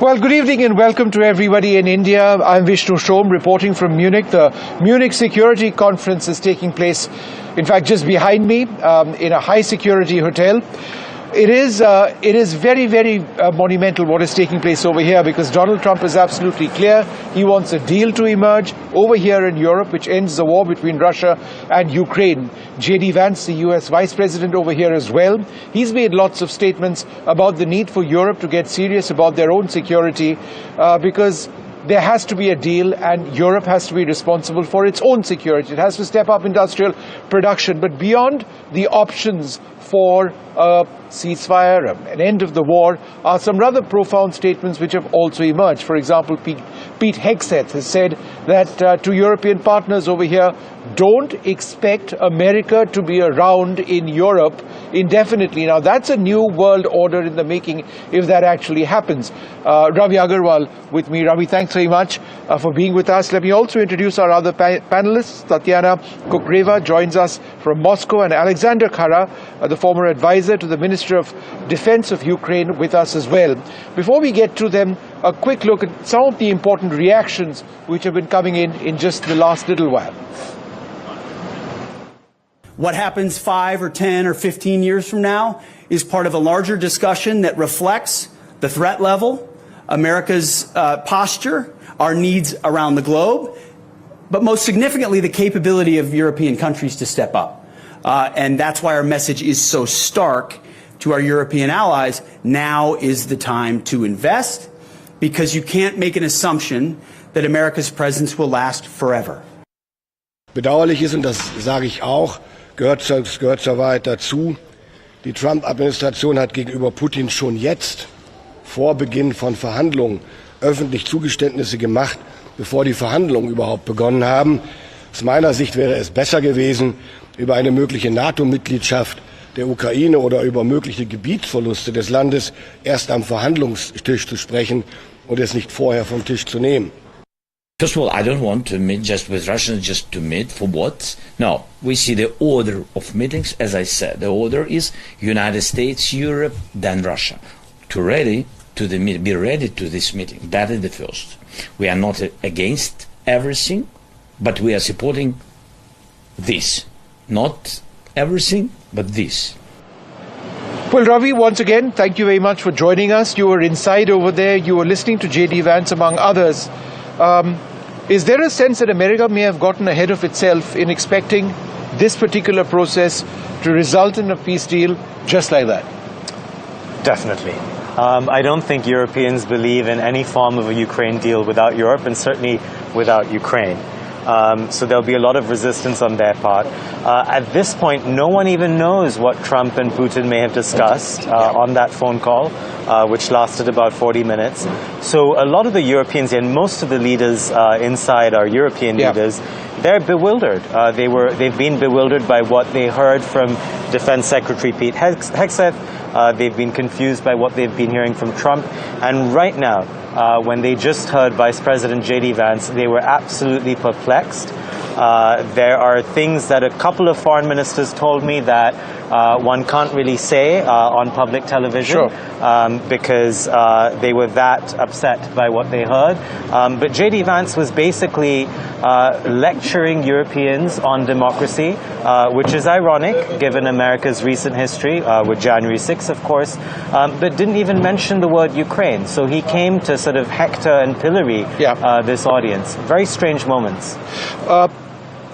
Well, good evening and welcome to everybody in India. I'm Vishnu reporting from Munich. The Munich Security Conference is taking place, in fact, just behind me in a high security hotel. It is very, very monumental what is taking place over here, because Donald Trump is absolutely clear. He wants a deal to emerge over here in Europe, which ends the war between Russia and Ukraine. J.D. Vance, the US Vice President, over here as well. He's made lots of statements about the need for Europe to get serious about their own security, because there has to be a deal and Europe has to be responsible for its own security. It has to step up industrial production. But beyond the options for a ceasefire, an end of the war, are some rather profound statements which have also emerged. For example, Pete Hegseth has said that to European partners over here, don't expect America to be around in Europe indefinitely. Now, that's a new world order in the making if that actually happens. Ravi Agarwal with me. Ravi, thanks very much for being with us. Let me also introduce our other panelists. Tatiana Kukreva joins us from Moscow, and Alexander Khara, the former advisor to the Minister of Defense of Ukraine, with us as well. Before we get to them, a quick look at some of the important reactions which have been coming in just the last little while. What happens 5 or 10 or 15 years from now is part of a larger discussion that reflects the threat level, America's posture, our needs around the globe, but most significantly, the capability of European countries to step up. And that's why our message is so stark to our European allies. Now is the time to invest, because you can't make an assumption that America's presence will last forever. Bedauerlich ist, und das sage ich auch, gehört zur Wahrheit dazu, die Trump-Administration hat gegenüber Putin schon jetzt, vor Beginn von Verhandlungen, öffentlich Zugeständnisse gemacht, bevor die Verhandlungen überhaupt begonnen haben. Aus meiner Sicht wäre es besser gewesen, über eine mögliche NATO-Mitgliedschaft der Ukraine oder über mögliche Gebietsverluste des Landes erst am Verhandlungstisch zu sprechen und es nicht vorher vom Tisch zu nehmen. First of all, I don't want to meet just with Russians, just to meet for what? No, we see the order of meetings. As I said, the order is United States, Europe, then Russia. Be ready to this meeting. That is the first. We are not against everything, but we are supporting this. Not everything, but this. Well, Ravi, once again, thank you very much for joining us. You were inside over there. You were listening to J.D. Vance, among others. Is there a sense that America may have gotten ahead of itself in expecting this particular process to result in a peace deal just like that? Definitely. I don't think Europeans believe in any form of a Ukraine deal without Europe, and certainly without Ukraine. So there'll be a lot of resistance on their part. At this point, no one even knows what Trump and Putin may have discussed on that phone call, which lasted about 40 minutes. So a lot of the Europeans and most of the leaders inside our European leaders, they're bewildered. They've been bewildered by what they heard from Defense Secretary Pete Hegseth. They've been confused by what they've been hearing from Trump. And right now, when they just heard Vice President J.D. Vance, they were absolutely perplexed. There are things that a couple of foreign ministers told me that one can't really say on public television, because they were that upset by what they heard. But J.D. Vance was basically lecturing Europeans on democracy, which is ironic given America's recent history with January 6th, of course, but didn't even mention the word Ukraine. So he came to sort of hector and pillory this audience. Very strange moments.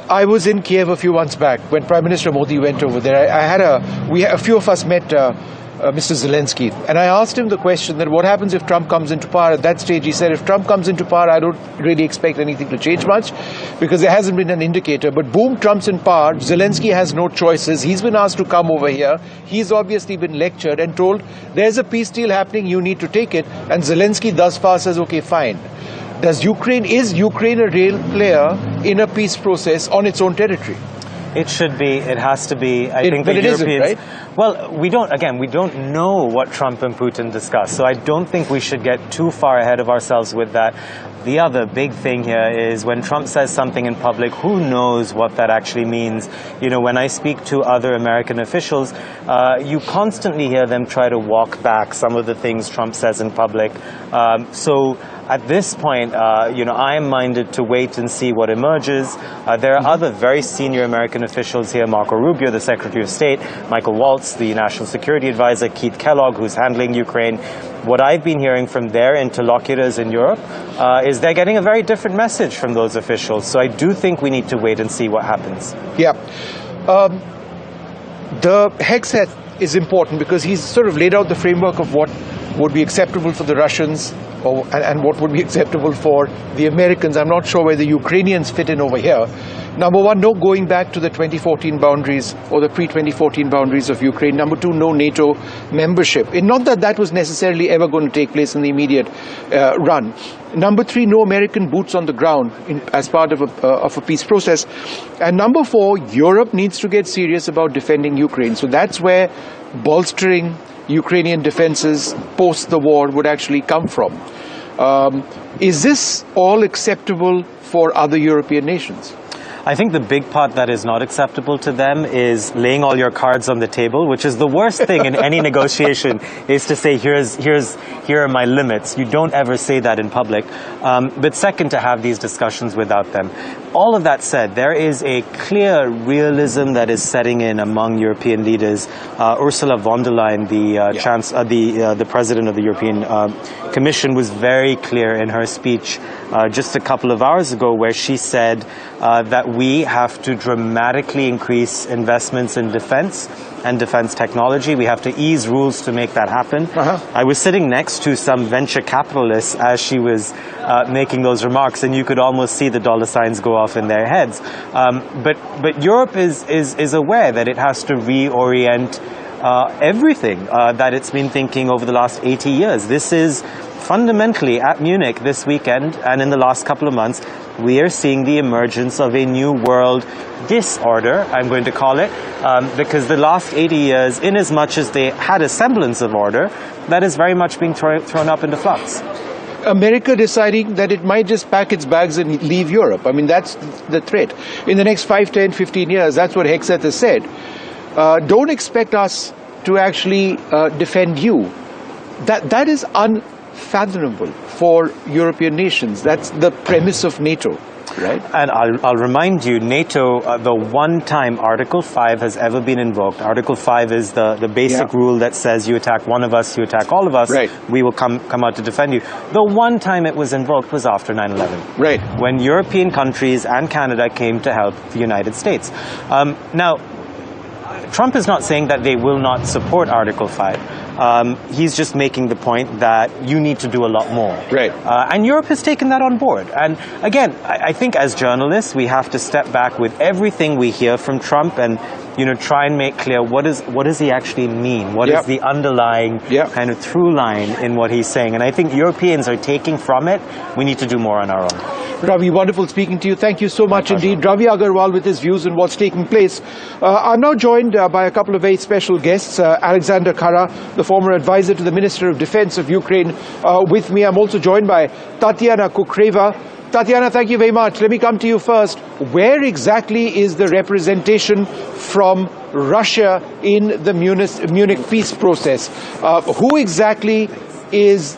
I was in Kiev a few months back when Prime Minister Modi went over there. A few of us met Mr. Zelensky, and I asked him the question that what happens if Trump comes into power. At that stage, he said, if Trump comes into power, I don't really expect anything to change much, because there hasn't been an indicator. But boom, Trump's in power. Zelensky has no choices. He's been asked to come over here. He's obviously been lectured and told, there's a peace deal happening, you need to take it. And Zelensky thus far says, okay, fine. Is Ukraine a real player in a peace process on its own territory? It should be. It has to be. I think but the it isn't, Europeans. right? Well, we don't know what Trump and Putin discussed. So I don't think we should get too far ahead of ourselves with that. The other big thing here is when Trump says something in public, who knows what that actually means? You know, when I speak to other American officials, you constantly hear them try to walk back some of the things Trump says in public. So at this point, I am minded to wait and see what emerges. There are other very senior American officials here, Marco Rubio, the Secretary of State, Michael Waltz, the National Security Advisor, Keith Kellogg, who's handling Ukraine. What I've been hearing from their interlocutors in Europe is they're getting a very different message from those officials. So I do think we need to wait and see what happens. Yeah. The Hexet is important because he's sort of laid out the framework of what would be acceptable for the Russians and what would be acceptable for the Americans. I'm not sure where the Ukrainians fit in over here. Number one, no going back to the 2014 boundaries or the pre-2014 boundaries of Ukraine. Number two, no NATO membership. And not that that was necessarily ever going to take place in the immediate run. Number three, no American boots on the ground as part of a peace process. And number four, Europe needs to get serious about defending Ukraine. So that's where bolstering Ukrainian defenses post the war would actually come from. Is this all acceptable for other European nations? I think the big part that is not acceptable to them is laying all your cards on the table, which is the worst thing in any negotiation, is to say, here are my limits. You don't ever say that in public. But second, to have these discussions without them. All of that said, there is a clear realism that is setting in among European leaders. Ursula von der Leyen, the president of the European Commission, was very clear in her speech just a couple of hours ago, where she said that we have to dramatically increase investments in defense and defense technology. We have to ease rules to make that happen. I was sitting next to some venture capitalists as she was making those remarks, and you could almost see the dollar signs go off in their heads. But Europe is aware that it has to reorient everything that it's been thinking over the last 80 years. This is fundamentally at Munich this weekend, and in the last couple of months, we are seeing the emergence of a new world disorder, I'm going to call it, because the last 80 years, in as much as they had a semblance of order, that is very much being thrown up into flux. America deciding that it might just pack its bags and leave Europe. I mean, that's the threat. In the next 5, 10, 15 years, that's what Hexet has said. Don't expect us to actually defend you. That is unfathomable for European nations. That's the premise of NATO, right? And I'll remind you, NATO, the one time Article 5 has ever been invoked. Article 5 is the basic rule that says you attack one of us, you attack all of us, right. We will come out to defend you. The one time it was invoked was after 9/11. Right. When European countries and Canada came to help the United States. Now, Trump is not saying that they will not support Article 5. He's just making the point that you need to do a lot more. Right. And Europe has taken that on board. And again, I think as journalists, we have to step back with everything we hear from Trump and try and make clear what does he actually mean? What is the underlying kind of through line in what he's saying? And I think Europeans are taking from it, we need to do more on our own. Ravi, wonderful speaking to you. Thank you so much indeed. Ravi Agarwal with his views on what's taking place. I'm now joined by a couple of very special guests. Alexander Kara, the former advisor to the Minister of Defense of Ukraine, with me. I'm also joined by Tatiana Kukreva. Tatiana, thank you very much. Let me come to you first. Where exactly is the representation from Russia in the Munich peace process? Who exactly is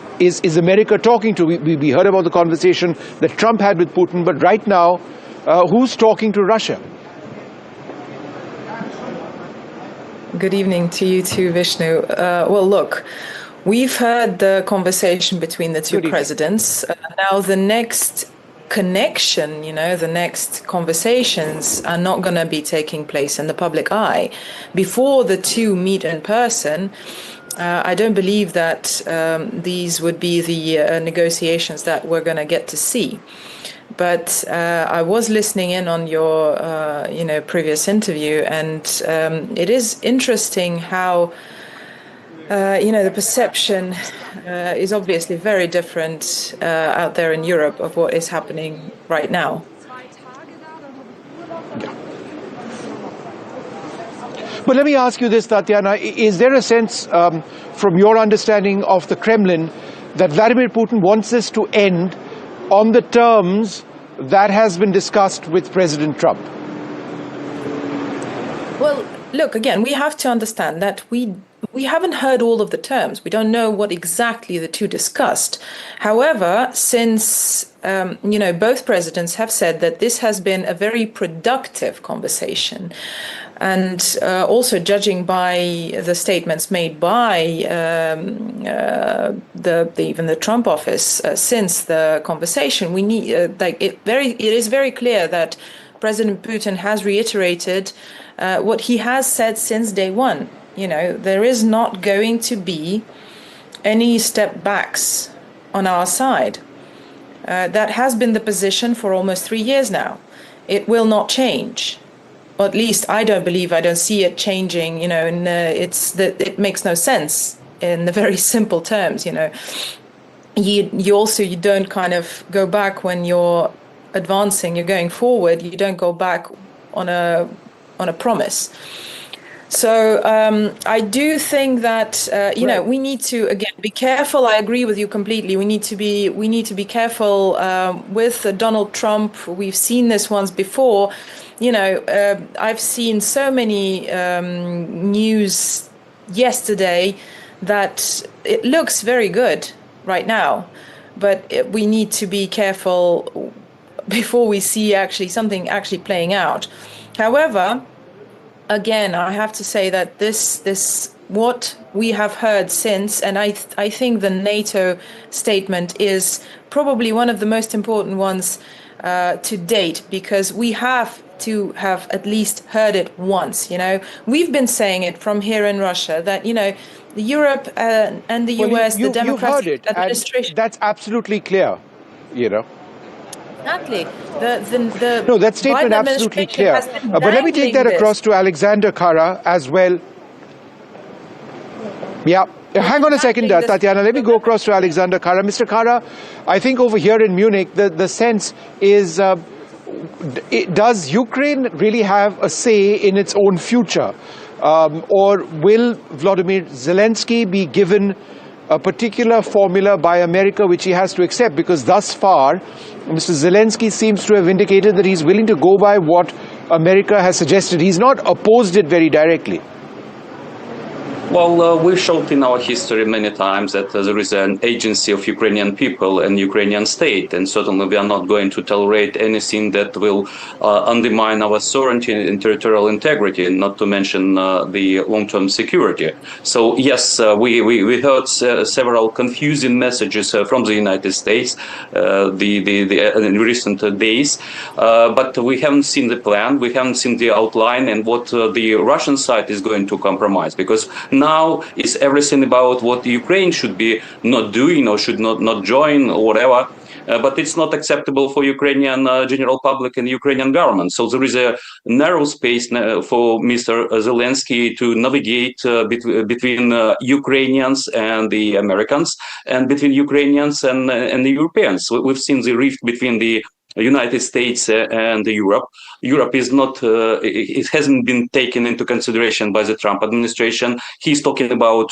America talking to? We heard about the conversation that Trump had with Putin, but right now, who's talking to Russia? Good evening to you too, Vishnu. Well, look, we've heard the conversation between the two presidents. Now, the next connection, the next conversations are not going to be taking place in the public eye. Before the two meet in person, I don't believe that these would be the negotiations that we're going to get to see. But I was listening in on your, previous interview, and it is interesting how, the perception is obviously very different out there in Europe of what is happening right now. But let me ask you this, Tatiana. Is there a sense, from your understanding of the Kremlin, that Vladimir Putin wants this to end on the terms that has been discussed with President Trump? Well, look, again, we have to understand that we haven't heard all of the terms. We don't know what exactly the two discussed. However, since both presidents have said that this has been a very productive conversation, and also judging by the statements made by even the Trump office since the conversation, we need it is very clear that President Putin has reiterated what he has said since day one. There is not going to be any step backs on our side. That has been the position for almost 3 years now. It will not change. Or at least I don't see it changing, and it makes no sense in the very simple terms, You don't kind of go back when you're advancing, you're going forward, you don't go back on a promise. So I do think that we need to again be careful. I agree with you completely. We need to be careful with Donald Trump. We've seen this once before. I've seen so many news yesterday that it looks very good right now, but we need to be careful before we see something playing out. However, again, I have to say that this what we have heard since, and I think the NATO statement is probably one of the most important ones to date, because we have to have at least heard it once. We've been saying it from here in Russia that Europe and the US, the Democratic administration. That's absolutely clear. Exactly. That statement absolutely clear. But let me take that across to Alexander Kara as well. Yeah. Hang on a second, Tatiana. Let me go across to Alexander Kara. Mr. Kara, I think over here in Munich, the sense is, does Ukraine really have a say in its own future? Or will Volodymyr Zelensky be given a particular formula by America which he has to accept? Because thus far, Mr. Zelensky seems to have indicated that he's willing to go by what America has suggested. He's not opposed it very directly. Well, we've showed in our history many times that there is an agency of Ukrainian people and Ukrainian state, and certainly we are not going to tolerate anything that will undermine our sovereignty and territorial integrity, not to mention the long-term security. So yes, we heard several confusing messages from the United States in recent days, but we haven't seen the plan, we haven't seen the outline and what the Russian side is going to compromise, because now is everything about what Ukraine should be not doing or should not join or whatever. But it's not acceptable for Ukrainian general public and Ukrainian government. So there is a narrow space for Mr. Zelensky to navigate between Ukrainians and the Americans, and between Ukrainians and the Europeans. We've seen the rift between the United States and Europe. Europe is not, it hasn't been taken into consideration by the Trump administration. He's talking about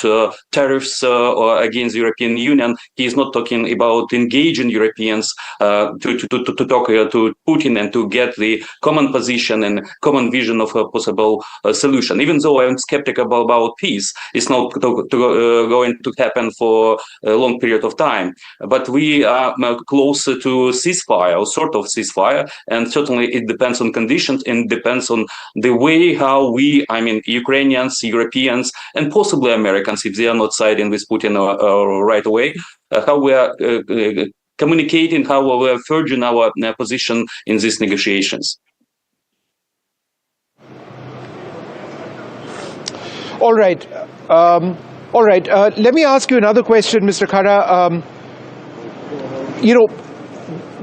tariffs against the European Union. He's not talking about engaging Europeans to talk to Putin and to get the common position and common vision of a possible solution. Even though I'm skeptical about peace, it's not going to happen for a long period of time. But we are closer to ceasefire, or sort of ceasefire, and certainly it depends on conditions and depends on the way how we, Ukrainians, Europeans, and possibly Americans, if they are not siding with Putin right away, how we are communicating, how we are forging our position in these negotiations. All right. Let me ask you another question, Mr. Kara.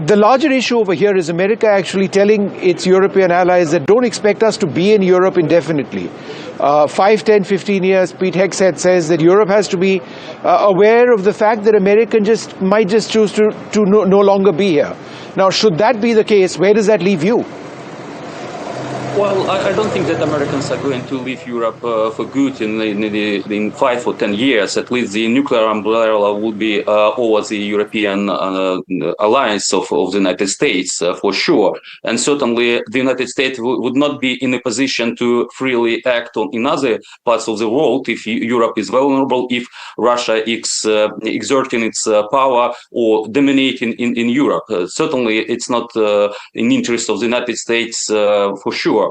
The larger issue over here is America actually telling its European allies that don't expect us to be in Europe indefinitely. 5, 10, 15 years, Pete Hegseth says that Europe has to be aware of the fact that America might just choose to no longer be here. Now, should that be the case, where does that leave you? Well, I don't think that Americans are going to leave Europe for good in 5 or 10 years. At least the nuclear umbrella will be over the European alliance of the United States, for sure. And certainly the United States would not be in a position to freely act in other parts of the world if Europe is vulnerable, if Russia is exerting its power or dominating in Europe. Certainly it's not in interest of the United States, for sure.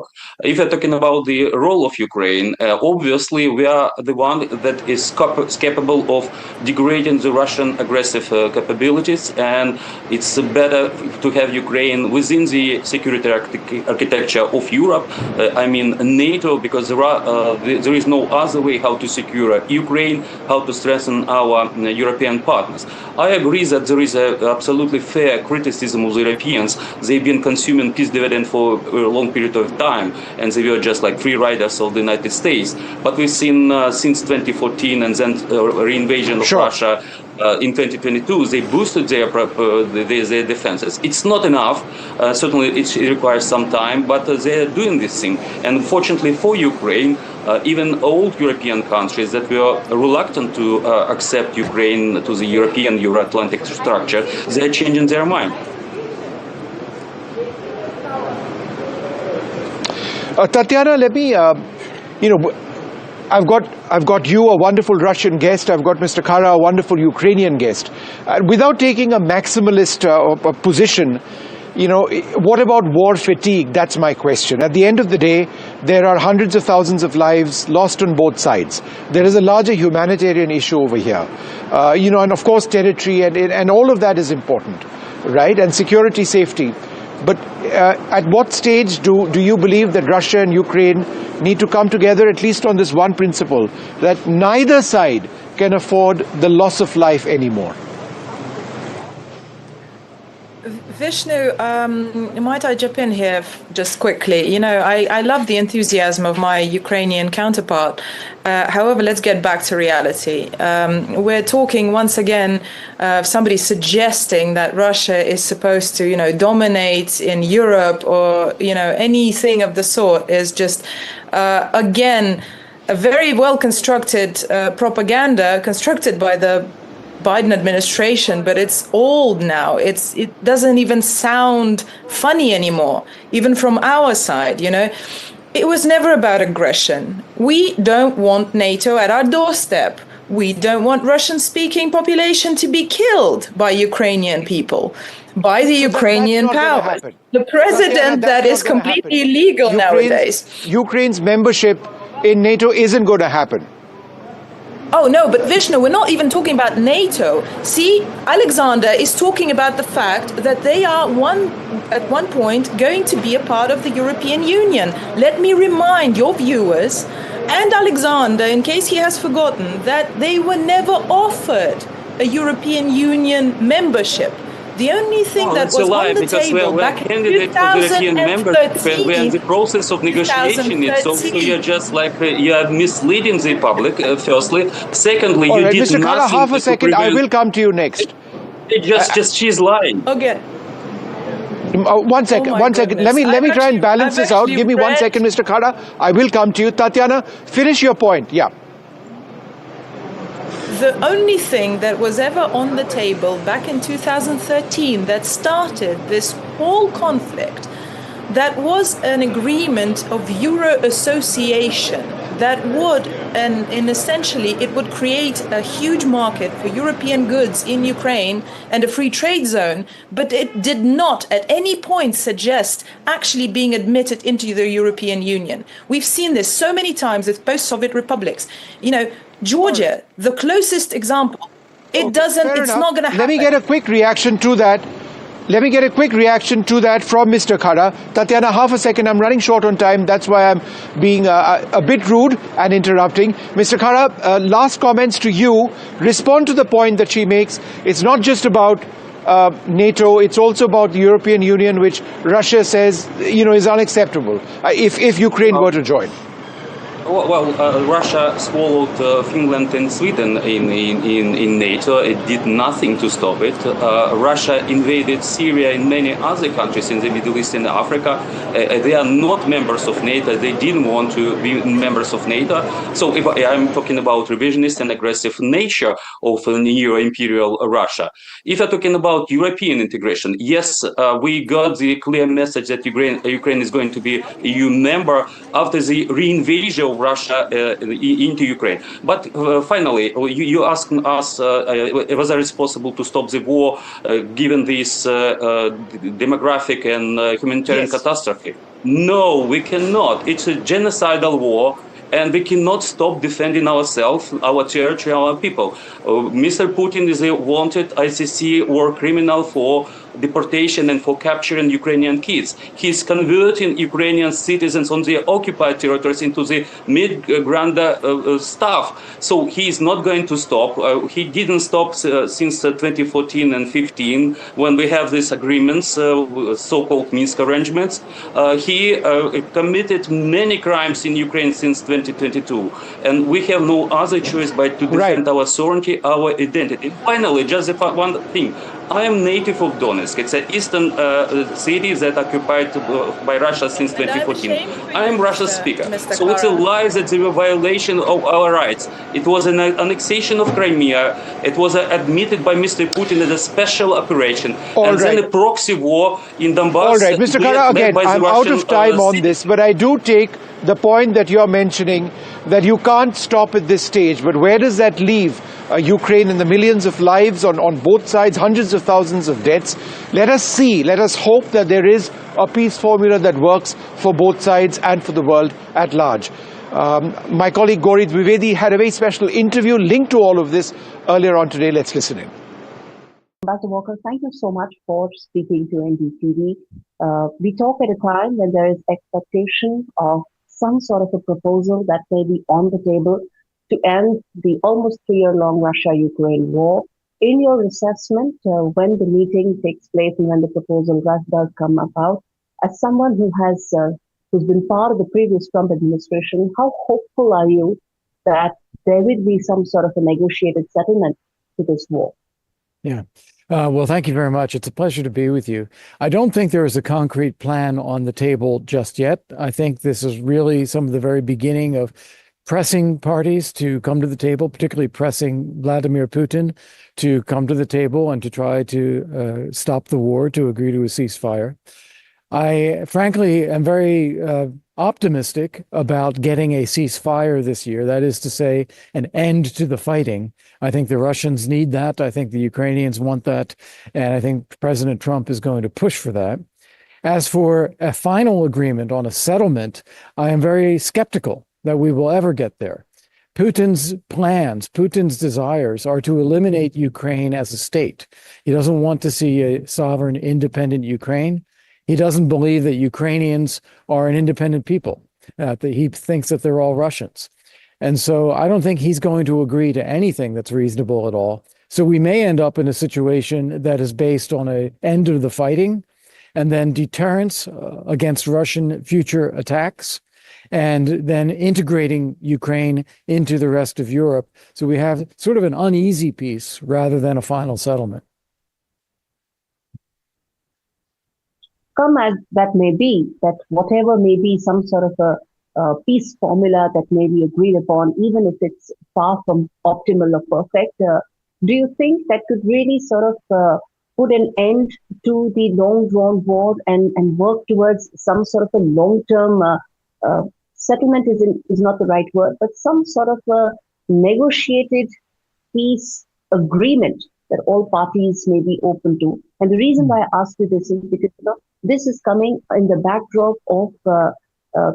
If we're talking about the role of Ukraine, obviously we are the one that is capable of degrading the Russian aggressive capabilities, and it's better to have Ukraine within the security architecture of Europe. I mean NATO, because there is no other way how to secure Ukraine, how to strengthen our European partners. I agree that there is a absolutely fair criticism of the Europeans. They've been consuming peace dividend for a long period of time, and they were just like free riders of the United States. But we've seen since 2014 and then reinvasion of Russia in 2022, they boosted their defenses. It's not enough. Certainly, it requires some time, but they're doing this thing. And fortunately for Ukraine, even old European countries that were reluctant to accept Ukraine to the European Euro-Atlantic structure, they're changing their mind. Tatiana, let me, I've got you, a wonderful Russian guest. I've got Mr. Kara, a wonderful Ukrainian guest. Without taking a maximalist position, what about war fatigue? That's my question. At the end of the day, there are hundreds of thousands of lives lost on both sides. There is a larger humanitarian issue over here. And of course territory and all of that is important, right? And security, safety. But at what stage do you believe that Russia and Ukraine need to come together, at least on this one principle, that neither side can afford the loss of life anymore? Vishnu, might I jump in here just quickly? I love the enthusiasm of my Ukrainian counterpart. However, let's get back to reality. We're talking once again of somebody suggesting that Russia is supposed to, dominate in Europe or, anything of the sort is just, again, a very well-constructed propaganda constructed by the Biden administration, but it's old now. It doesn't even sound funny anymore, even from our side, It was never about aggression. We don't want NATO at our doorstep. We don't want Russian-speaking population to be killed by Ukrainian people, by the Ukrainian power. The president, that is completely illegal nowadays. Ukraine's membership in NATO isn't going to happen. Oh, no, but Vishnu, we're not even talking about NATO. See, Alexander is talking about the fact that they are at one point going to be a part of the European Union. Let me remind your viewers and Alexander, in case he has forgotten, that they were never offered a European Union membership. The only thing that was on the table back in 2013, we're in the process of negotiating it. So you're just like you are misleading the public. Firstly, secondly, all you right, did Mr. Kara, nothing. half a second. I will come to you next. She's lying. Okay. One second. Let me try and balance this out. Give me 1 second, Mr. Kara. I will come to you. Tatiana, finish your point. Yeah. The only thing that was ever on the table back in 2013 that started this whole conflict, that was an agreement of Euro association that would, and essentially it would create a huge market for European goods in Ukraine and a free trade zone, but it did not at any point suggest actually being admitted into the European Union. We've seen this so many times with post-Soviet republics. Georgia, the closest example, it's not going to happen. Let me get a quick reaction to that. From Mr. Kara. Tatiana, half a second. I'm running short on time. That's why I'm being a bit rude and interrupting. Mr. Kara, last comments to you. Respond to the point that she makes. It's not just about NATO. It's also about the European Union, which Russia says, is unacceptable if Ukraine were to join. Russia swallowed Finland and Sweden in NATO. It did nothing to stop it. Russia invaded Syria and many other countries in the Middle East and Africa. They are not members of NATO. They didn't want to be members of NATO. So if I'm talking about revisionist and aggressive nature of neo-imperial Russia. If you're talking about European integration, yes, we got the clear message that Ukraine is going to be EU member after the reinvasion of Russia into Ukraine. But finally, you asked us, was it possible to stop the war given this demographic and humanitarian catastrophe? No, we cannot. It's a genocidal war. And we cannot stop defending ourselves, our territory, our people. Mr. Putin is a wanted ICC war criminal for deportation and for capturing Ukrainian kids. He's converting Ukrainian citizens on the occupied territories into the migrant staff. So he is not going to stop. He didn't stop since 2014 and 15 when we have these agreements, so-called Minsk arrangements. He committed many crimes in Ukraine since 2022. And we have no other choice but to defend our sovereignty, our identity. Finally, just one thing. I am native of Donetsk. It's an eastern city that occupied by Russia since 2014. I am Russian speaker. So it's a lie that there were violation of our rights. It was an annexation of Crimea. It was admitted by Mr. Putin as a special operation. Then a proxy war in Donbass. All right, Mr. Kara, again, I'm out of time on this, but I do take the point that you're mentioning that you can't stop at this stage. But where does that leave Ukraine and the millions of lives on both sides, hundreds of thousands of deaths? Let us hope that there is a peace formula that works for both sides and for the world at large. My colleague Gauri Dwivedi had a very special interview linked to all of this earlier on today. Let's listen in. Dr. Walker, thank you so much for speaking to NDTV. We talk at a time when there is expectation of some sort of a proposal that may be on the table to end the almost 3-year-long Russia-Ukraine war. In your assessment, when the meeting takes place and when the proposal does come about, as someone who's been part of the previous Trump administration, how hopeful are you that there will be some sort of a negotiated settlement to this war? Yeah. Well, thank you very much. It's a pleasure to be with you. I don't think there is a concrete plan on the table just yet. I think this is really some of the very beginning of pressing parties to come to the table, particularly pressing Vladimir Putin to come to the table and to try to stop the war, to agree to a ceasefire. I frankly am very optimistic about getting a ceasefire this year. That is to say, an end to the fighting. I think the Russians need that. I think the Ukrainians want that. And I think President Trump is going to push for that. As for a final agreement on a settlement, I am very skeptical that we will ever get there. Putin's plans, Putin's desires are to eliminate Ukraine as a state. He doesn't want to see a sovereign, independent Ukraine. He doesn't believe that Ukrainians are an independent people, that he thinks that they're all Russians. And so I don't think he's going to agree to anything that's reasonable at all. So we may end up in a situation that is based on an end of the fighting and then deterrence against Russian future attacks, and then integrating Ukraine into the rest of Europe. So we have sort of an uneasy peace rather than a final settlement. Come as that may be, that whatever may be some sort of a peace formula that may be agreed upon, even if it's far from optimal or perfect, do you think that could really sort of put an end to the long-drawn war and work towards some sort of a long-term settlement is not the right word, but some sort of a negotiated peace agreement that all parties may be open to? And the reason why I ask you this is because this is coming in the backdrop of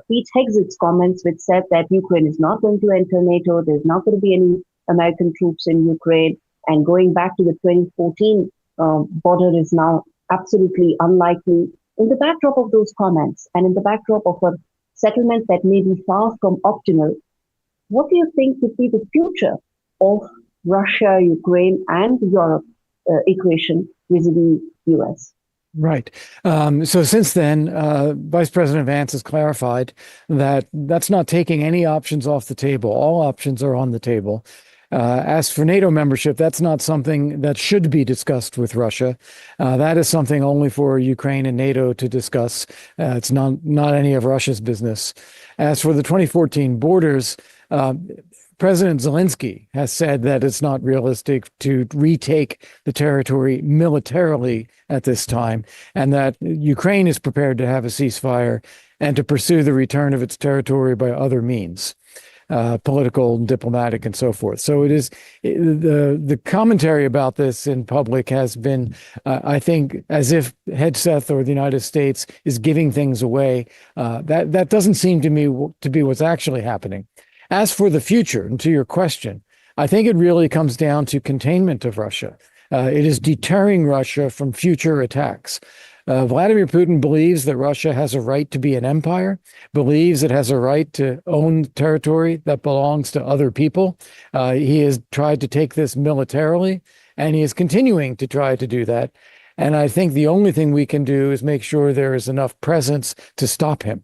Pete Hegseth's comments, which said that Ukraine is not going to enter NATO, there's not going to be any American troops in Ukraine, and going back to the 2014 border is now absolutely unlikely. In the backdrop of those comments, and in the backdrop of a settlement that may be far from optimal, what do you think would be the future of Russia, Ukraine, and Europe equation vis-a-vis US? Right. So since then, Vice President Vance has clarified that that's not taking any options off the table. All options are on the table. As for NATO membership, that's not something that should be discussed with Russia. That is something only for Ukraine and NATO to discuss. It's not any of Russia's business. As for the 2014 borders, President Zelensky has said that it's not realistic to retake the territory militarily at this time, and that Ukraine is prepared to have a ceasefire and to pursue the return of its territory by other means. Political, diplomatic, and so forth. So it is the commentary about this in public has been, I think, as if Hegseth or the United States is giving things away. That doesn't seem to me to be what's actually happening. As for the future, and to your question, I think it really comes down to containment of Russia. It is deterring Russia from future attacks. Vladimir Putin believes that Russia has a right to be an empire, believes it has a right to own territory that belongs to other people. He has tried to take this militarily, and he is continuing to try to do that. And I think the only thing we can do is make sure there is enough presence to stop him.